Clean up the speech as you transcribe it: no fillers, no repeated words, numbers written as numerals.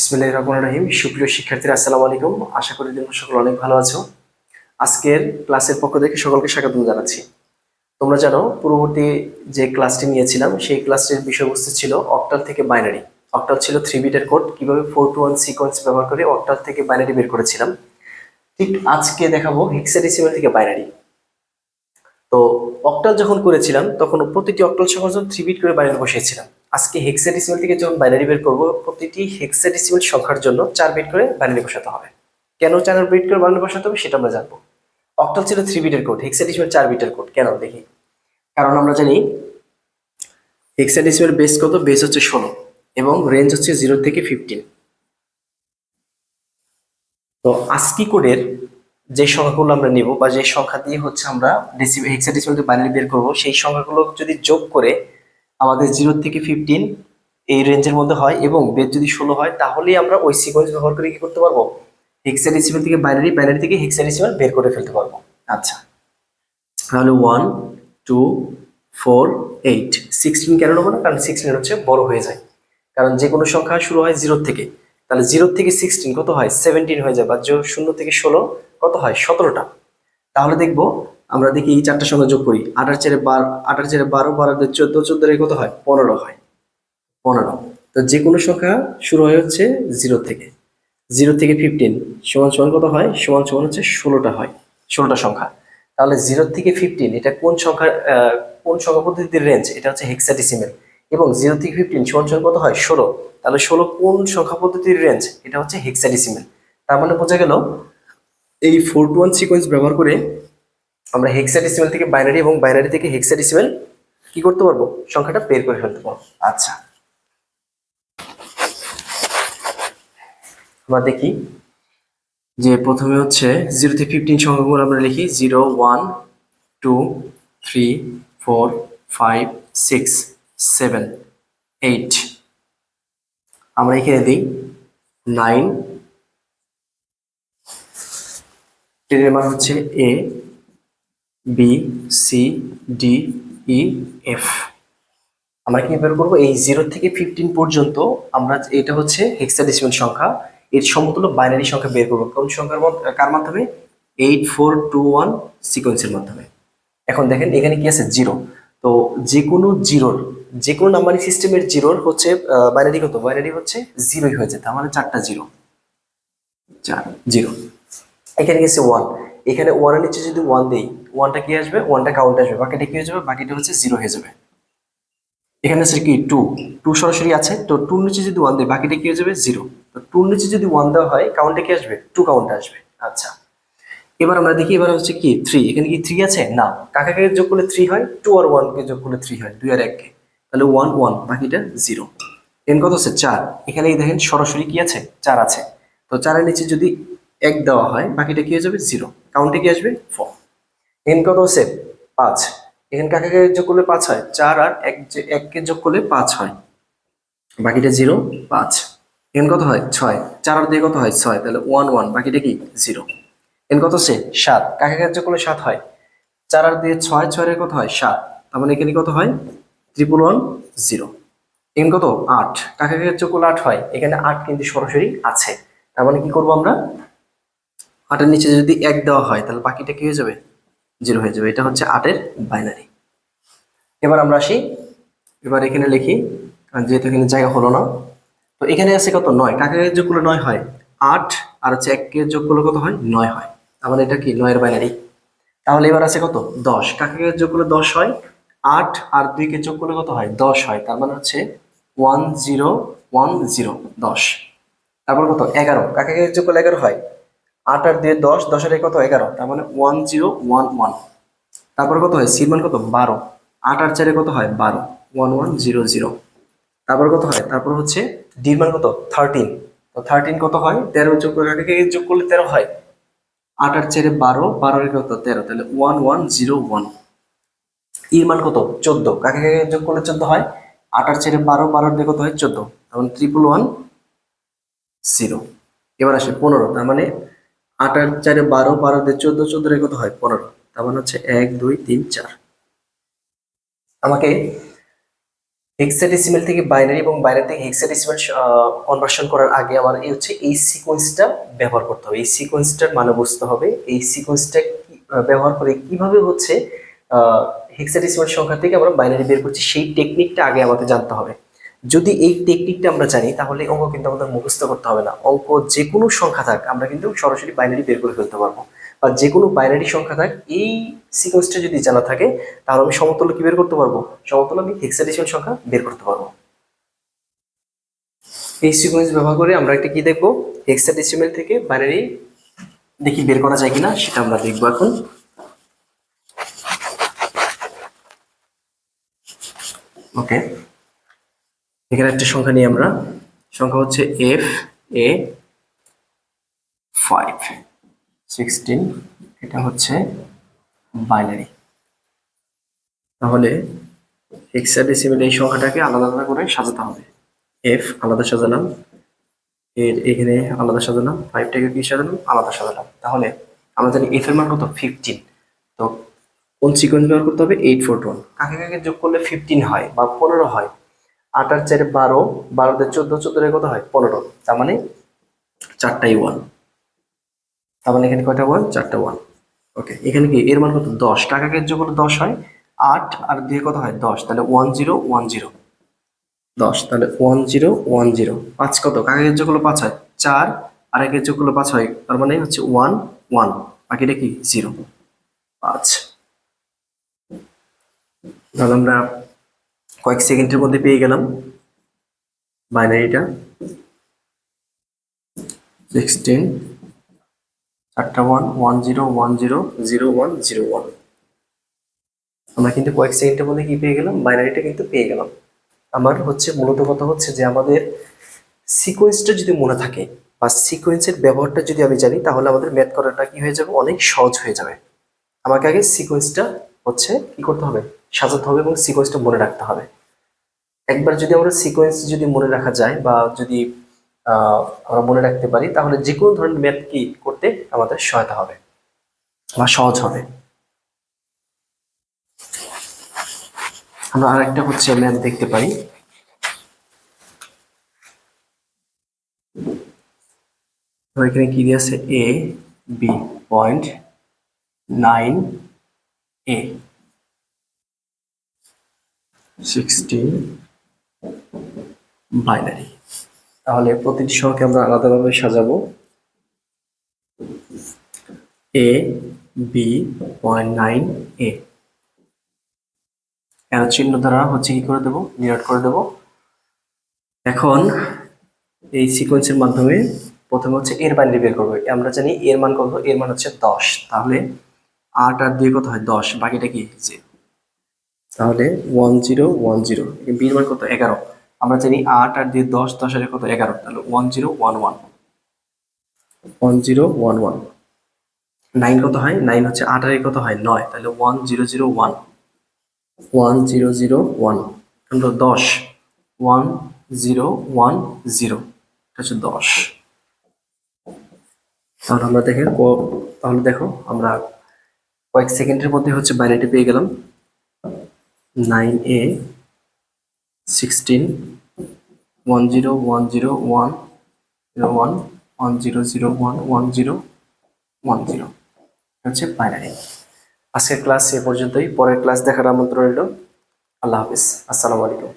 বিসমিল্লাহির রহমানির রহিম। সুপ্রিয় শিক্ষার্থীরা, আসসালামু আলাইকুম। আশা করি তোমরা সকলে অনেক ভালো আছো। আজকের ক্লাসের পক্ষ থেকে সকলকে স্বাগত জানাচ্ছি। তোমরা জানো, পূর্ববর্তী যে ক্লাসটি নিয়েছিলাম সেই ক্লাসটির বিষয়বস্তু ছিল অক্টাল থেকে বাইনারি। অক্টাল ছিল 3 বিটের কোড, কিভাবে 4 to 1 সিকোয়েন্স ব্যবহার করে অক্টাল থেকে বাইনারি বের করেছিলাম। ঠিক আজকে দেখাবো হেক্সাডেসিমাল থেকে বাইনারি। তো অক্টাল যখন করেছিলাম তখন প্রতিটি অক্টাল সংখ্যার জন্য 3 বিট করে বাইনারি বসিয়েছিলাম। আজকে হেক্সাডেসিমাল থেকে যখন বাইনারি বের করব, প্রতিটি হেক্সাডেসিমাল সংখ্যার জন্য 4 বিট করে বাইনারি বসাতে হবে। কেন 4 বিট করে বাইনারি বসাতে হবে সেটা আমরা জানবো। অক্টাল ছিল 3 বিটের কোড, হেক্সাডেসিমাল 4 বিটের কোড। কেন দেখি। কারণ আমরা জানি হেক্সাডেসিমাল বেস কত, বেস হচ্ছে 16 এবং রেঞ্জ হচ্ছে 0 থেকে 15। তো ASCII কোডের যে সংখ্যাগুলো আমরা নিব বা যে সংখ্যা দিয়ে হচ্ছে আমরা হেক্সাডেসিমাল থেকে বাইনারি বের করব, সেই সংখ্যাগুলো যদি যোগ করে আমাদের 0 থেকে 15 এই রেঞ্জের মধ্যে হয় এবং বেস যদি 16 হয়, তাহলেই আমরা ওই সিকোয়েন্স ব্যবহার করে কি করতে পারবো, হেক্সাডেসিমাল থেকে বাইনারি, বাইনারি থেকে হেক্সাডেসিমাল বের করে ফেলতে পারবো। আচ্ছা, তাহলে 1 2 4 8 16 কেন নেবো না? কারণ 16 হচ্ছে বড় হয়ে যায়। কারণ যে কোনো সংখ্যা শুরু হয় 0 থেকে, তাহলে 0 থেকে 16 কত হয়, 17 হয়ে যায়। বা 0 থেকে 16 কত হয়, 17টা। তাহলে দেখবো, আমরা দেখি এই চারটা সংখ্যা যোগ করি। 8 আর 4 12, 8 আর 4 12, 12 আর 14, 14 এর কত হয়, 15 হয়। 15। তো যে কোনো সংখ্যা শুরু হয় হচ্ছে 0 থেকে, 0 থেকে 15 সমান সমান কত হয়, সমান সমান হচ্ছে 16টা হয়, 16টা সংখ্যা। তাহলে 0 থেকে 15 এটা কোন সংখ্যা, কোন সংখ্যা পদ্ধতির রেঞ্জ, এটা হচ্ছে হেক্সাডেসিমাল। এবং 0 থেকে 15 সমান সমান কত হয়, 16। তাহলে 16 কোন সংখ্যা পদ্ধতির রেঞ্জ, এটা হচ্ছে হেক্সাডেসিমাল। তার মানে বোঝা গেল এই 4 to 1 সিকোয়েন্স ব্যবহার করে আমরা হেক্সাডেসিমাল থেকে বাইনারি এবং বাইনারি থেকে হেক্সাডেসিমাল কি করতে পারবো, সংখ্যাটা বের করে ফেলতে পারবো। আচ্ছা, আমরা দেখি যে প্রথমে হচ্ছে 0 থেকে 15 সংখ্যাগুলো আমরা লিখি। 0 1 2 3 4 5 6 7 8। আমরা এখানে দিই 9। 10 এর মান হচ্ছে A B C D E F। আমরা কি বের করবো, এই 0 থেকে 15 পর্যন্ত আমরা, এটা হচ্ছে হেক্সাডেসিমাল সংখ্যা, এর সমতুল্য বাইনারি সংখ্যা বের করবো। কোন সংখ্যার কার মাধ্যমে, 8 4 2 1 সিকোয়েন্সের মাধ্যমে। এখন দেখেন এখানে কি আছে, 0। তো যে কোনো জিরোর, যে কোনো নাম্বারিং সিস্টেমের জিরোর হচ্ছে বাইনারি কত, বাইনারি হচ্ছে 0ই হয়ে যায়। তার মানে 4টা 0, 4 0। এখানে গেছে 1, এখানে 1 এর নিচে যদি 1 দেই, 1টা কি আসবে, 1টা কাউন্ট আসবে, বাকিটা কি হয়ে যাবে, বাকিটা হচ্ছে 0 হয়ে যাবে। এখানে আছে কি 2, 2 সরাসরি আছে, তো 2 এর নিচে যদি 1 দেই, বাকিটা কি হয়ে যাবে, 0। তো 2 এর নিচে যদি 1 দেওয়া হয়, কাউন্টে কি আসবে, 2 কাউন্ট আসবে। আচ্ছা, এবার আমরা দেখি, এবার হচ্ছে কি 3, এখানে কি 3 আছে, না। কাকে যোগ করলে 3 হয়, 2 আর 1 কে যোগ করলে 3 হয়, 2 আর 1 কে, তাহলে 1 1, বাকিটা 0। এন কত আছে, 4। এখানে দেখেন সরাসরি কি আছে, 4 আছে। তো 4 এর নিচে যদি 1 দেওয়া হয়, বাকিটা কি হয়ে যাবে, 0। কাউন্টে কি আসবে, 4। এন কত আছে, 5। এখানে কাকে যোগ করলে 5 হয়, 4 আর 1 কে যোগ করলে 5 হয়, বাকিটা 0 5। এন কত হয়, 6। 4 আর 2 কত হয়, 6, তাহলে 1 1, বাকিটা কি 0। এন কত আছে, 7। কাকে যোগ করলে 7 হয়, 4 আর 2 6, 6 এর কত হয়, 7। তার মানে এখানে কত হয়, 1 1 1 0। এন কত, 8। কাকে যোগ করলে 8 হয়, এখানে 8 কিন্তু সরাসরি আছে। তার মানে কি করব আমরা, 8 এর নিচে যদি 1 দেওয়া হয়, তাহলে বাকিটা কি হয়ে যাবে, 0 হয়ে যাবে। এটা হচ্ছে 8 এর বাইনারি। এবার আমরা আসি, এবার এখানে লিখি, যেহেতু এখানে জায়গা হলো না। তো এখানে আছে কত, 9। কাকে যোগ করলে 9 হয়, 8 আর হচ্ছে 1 কে যোগ করলে কত হয়, 9 হয়। তার মানে এটা কি 9 এর বাইনারি। তাহলে এবার আছে কত, 10। কাকে যোগ করলে 10 হয়, 8 আর 2 কে যোগ করলে কত হয়, 10 হয়। তার মানে হচ্ছে 1 0 1 0, 10। তারপর কত, 11। কাকে যোগ করলে 11 হয়, 8 আর 2 10, 10 আর 1 কত, 11। তার মানে 1 0 1 1। তারপর কত হয়, সির মান কত, 12। 8 আর 4 কত হয়, 12, 1 1 0 0। তারপর কত হয়, তারপর হচ্ছে ডির মান কত, 13। তো 13 কত হয়, 13 যোগ করে, কাকে যোগ করলে 13 হয়, 8 আর 4 12, 12 এর কত, 13, তাহলে 1 1 0 1। ইর মান কত, 14। কাকে যোগ করলে 14 হয়, 8 আর 4 12, 12 এর কত হয়, 14, তখন 1 1 1 0। এবার আসে 15। তার মানে 8 আর 4 12, 12 দিয়ে 14, 14 এর কত হয়, 15। তার মানে হচ্ছে 1 2 3 4। আমাকে হেক্সাডেসিমেল থেকে বাইনারি এবং বাইনারি থেকে হেক্সাডেসিমেল কনভার্সন করার আগে আমার এই সিকোয়েন্সটা ব্যবহার করতে হবে। এই সিকোয়েন্সটার মানে বুঝতে হবে। এই সিকোয়েন্সটা ব্যবহার করে কিভাবে হচ্ছে হেক্সাডেসিমেল সংখ্যা থেকে আমরা বাইনারি বের করছি, সেই টেকনিকটা আগে আমাদের জানতে হবে। যদি এই টেকনিকটা আমরা জানি তাহলে অঙ্ক কিন্তু আমাদের মুখস্থ করতে হবে না। অঙ্ক যে কোনো সংখ্যা থাক আমরা কিন্তু সরাসরি বাইনারি বের করে ফেলতে পারবো, বা যে কোনো বাইনারি সংখ্যা থাক এই সিকোয়েন্সটা যদি জানা থাকে তাহলে আমি সমতুল্য কি বের করতে পারবো, সমতুল্য আমি হেক্সাডেসিমেল সংখ্যা বের করতে পারবো। এই সিকোয়েন্স ব্যবহার করে আমরা একটা কি দেখবো, হেক্সাডেসিমেল থেকে বাইনারি দেখি বের করা যায় কিনা সেটা আমরা দেখবো এখন। ওকে, এখানে একটা সংখ্যা নিই আমরা, সংখ্যা হচ্ছে FA516, এটা হচ্ছে বাইনারি। তাহলে হেক্সাডেসিমেল এই সংখ্যাটাকে আলাদা আলাদা করে সাজাতে হবে। এফ আলাদা সাজালাম, এর এখানে আলাদা সাজালাম, 5টাকে কি সাজালাম, আলাদা সাজালাম। তাহলে আমরা জানি এফ এর মান কত, 15। তো কোন সিকোয়েন্স ব্যবহার করতে হবে, 841। কাকে কাকে যোগ করলে 15 হয় বা 15 হয়? 8 আর 4 12, 12 দিয়ে 14, 14 কত হয়, 15। তার মানে 4টাই 1। তার মানে এখানে কয়টা 1, 4টা 1। ওকে, এখানে কি এর মান কত, 10। কাকাকে যোগ করলে 10 হয়, 8 আর 2 কত হয়, 10। তাহলে 1010, 10। তাহলে 1010। 5 কত, কাকাকে যোগ করলে 5 হয়, 4 আর একের যোগ করলে 5 হয়, তার মানে হচ্ছে 1 1, বাকিটা কি 0 5। তাহলে আমরা কয়েক সেকেন্ডের মধ্যে পেয়ে গেলাম বাইনারিটা 16, 4টা 1 1010010101। আমরা কিন্তু কয়েক সেকেন্ডের মধ্যে কি পেয়ে গেলাম, বাইনারিটা কিন্তু পেয়ে গেলাম। আমার হচ্ছে মূলত কথা হচ্ছে যে আমাদের সিকোয়েন্সটা যদি মনে থাকে বা সিকোয়েন্সের ব্যবহারটা যদি আমি জানি তাহলে আমাদের ম্যাথ করাটা কি হয়ে যাবে, অনেক সহজ হয়ে যাবে। আমাকে আগে সিকোয়েন্সটা হচ্ছে কি করতে হবে, সাজাতে হবে এবং সিকোয়েন্সটা মনে রাখতে হবে। একবার যদি আমরা সিকোয়েন্স যদি মনে রাখা যায় বা যদি আমরা মনে রাখতে পারি তাহলে যে কোনো ধরনের ম্যাথ কি করতে আমাদের সহায়তা হবে বা সহজ হবে। আমরা আরেকটা হচ্ছে ম্যাথ দেখতে পারি। তো এখানে কি দিয়ে আছে, A B point 9A 16 binary. তাহলে প্রতিটি সংখ্যা আমরা আলাদাভাবে সাজাবো। এ বি পয়েন্ট 9A, এর চিহ্ন দ্বারা হচ্ছে কি করে দেবো, নির্ণয় করে দেবো। এখন এই সিকোয়েন্সের মাধ্যমে প্রথমে হচ্ছে এর বাইনারি বের করবো। আমরা জানি এর মান কত, এর মান হচ্ছে 10। তাহলে 8 আর 2 কত হয়, 10, বাকিটা কি 0। তাহলে 1010, বির মান কত, 11। আমরা জানি 8 আর 2 10, 10 আর কত, 11। তাহলে 1011, 1011। 9 কত হয়, 9 হচ্ছে 8 আর কত হয়, 9। তাহলে 1001, 1001। 10, 1010, এটা হচ্ছে 10। তাহলে আমরা তাহলে দেখো আমরা কয়েক সেকেন্ডের মধ্যে হচ্ছে বাইনারিটি পেয়ে গেলাম। 9A 16 10100101 10011010 হচ্ছে বাইনারি। আজকের ক্লাস এ পর্যন্তই, পরের ক্লাস দেখার আমন্ত্রণ রইল। আল্লাহ হাফিজ, আসসালামু আলাইকুম।